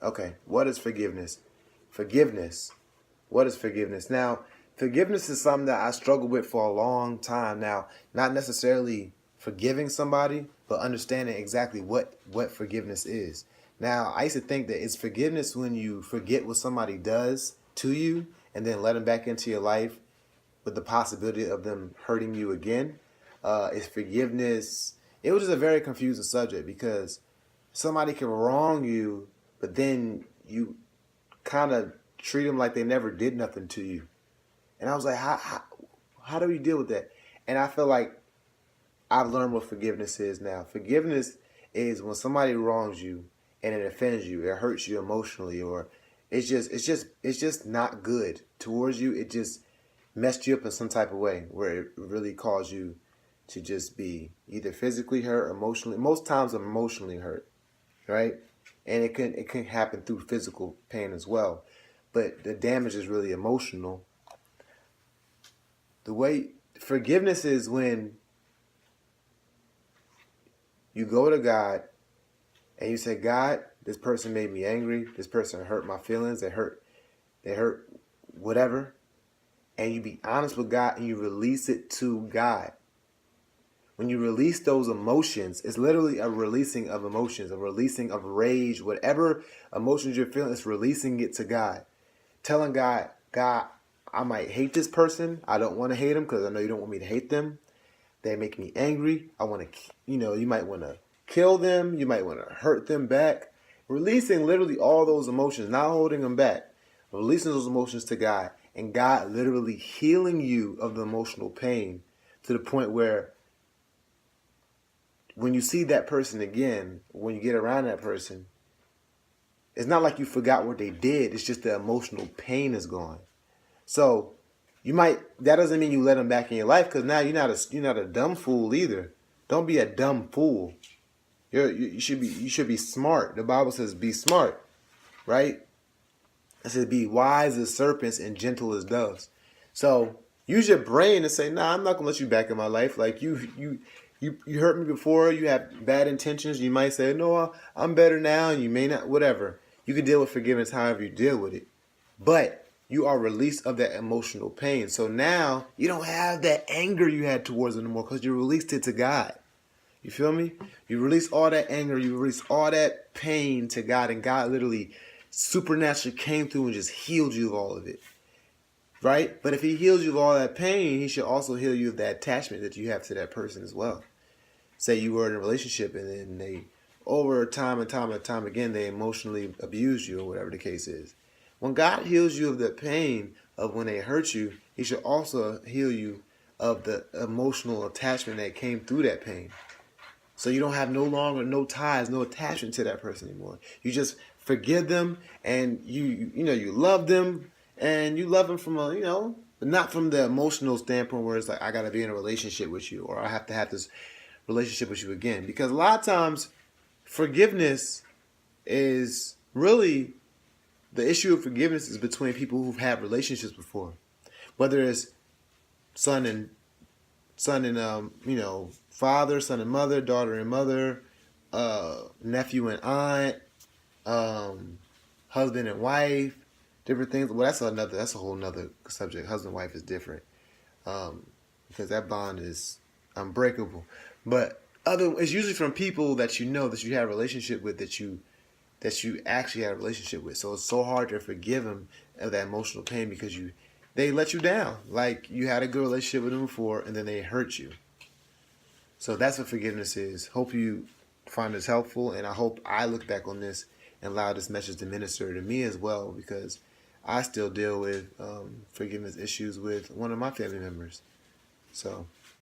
Okay, what is forgiveness? Forgiveness. What is forgiveness? Now, forgiveness is something that I struggled with for a long time now. Not necessarily forgiving somebody, but understanding exactly what forgiveness is. Now, I used to think that it's forgiveness when you forget what somebody does to you and then let them back into your life with the possibility of them hurting you again. It's forgiveness. It was just a very confusing subject because somebody can wrong you, but then you kind of treat them like they never did nothing to you. And I was like, how do we deal with that? And I feel like I've learned what forgiveness is now. Forgiveness is when somebody wrongs you and it offends you, it hurts you emotionally, or it's just not good towards you. It just messed you up in some type of way where it really caused you to just be either physically hurt, emotionally. Most times, I'm emotionally hurt, right? And it can happen through physical pain as well, but the damage is really emotional. The way forgiveness is when you go to God and you say, God, this person made me angry. This person hurt my feelings. They hurt whatever. And you be honest with God and you release it to God. When you release those emotions, it's literally a releasing of emotions, a releasing of rage, whatever emotions you're feeling, it's releasing it to God. Telling God, God, I might hate this person. I don't want to hate them because I know you don't want me to hate them. They make me angry. I want to, you might want to kill them. You might want to hurt them back. Releasing literally all those emotions, not holding them back. Releasing those emotions to God. And God literally healing you of the emotional pain to the point where when you see that person again, when you get around that person, it's not like you forgot what they did. It's just the emotional pain is gone. So that doesn't mean you let them back in your life because now you're not a dumb fool either. Don't be a dumb fool. You should be smart. The Bible says be smart, right? It says be wise as serpents and gentle as doves. So use your brain and say, nah, I'm not gonna let you back in my life. Like you hurt me before. You have bad intentions. You might say, no, I'm better now. And you may not. Whatever. You can deal with forgiveness however you deal with it, but you are released of that emotional pain. So now you don't have that anger you had towards them anymore because you released it to God. You feel me? You release all that anger, you release all that pain to God, and God literally supernaturally came through and just healed you of all of it. Right? But if he heals you of all that pain, he should also heal you of that attachment that you have to that person as well. Say you were in a relationship and then they, over time and time and time again, they emotionally abuse you or whatever the case is. When God heals you of the pain of when they hurt you, he should also heal you of the emotional attachment that came through that pain. So you don't have no longer no ties, no attachment to that person anymore. You just forgive them and you love them and you love them from not from the emotional standpoint where it's like I gotta be in a relationship with you or I have to have this relationship with you again. Because a lot of times forgiveness is really the issue of forgiveness is between people who've had relationships before. Whether it's son and father, son and mother, daughter and mother, nephew and aunt, husband and wife, different things. Well, that's a whole nother subject. Husband and wife is different, because that bond is unbreakable. But it's usually from people that you know that you have a relationship with that you actually had a relationship with. So it's so hard to forgive them of that emotional pain because they let you down. Like you had a good relationship with them before and then they hurt you. So that's what forgiveness is. Hope you find this helpful, and I hope I look back on this and allow this message to minister to me as well because I still deal with forgiveness issues with one of my family members. So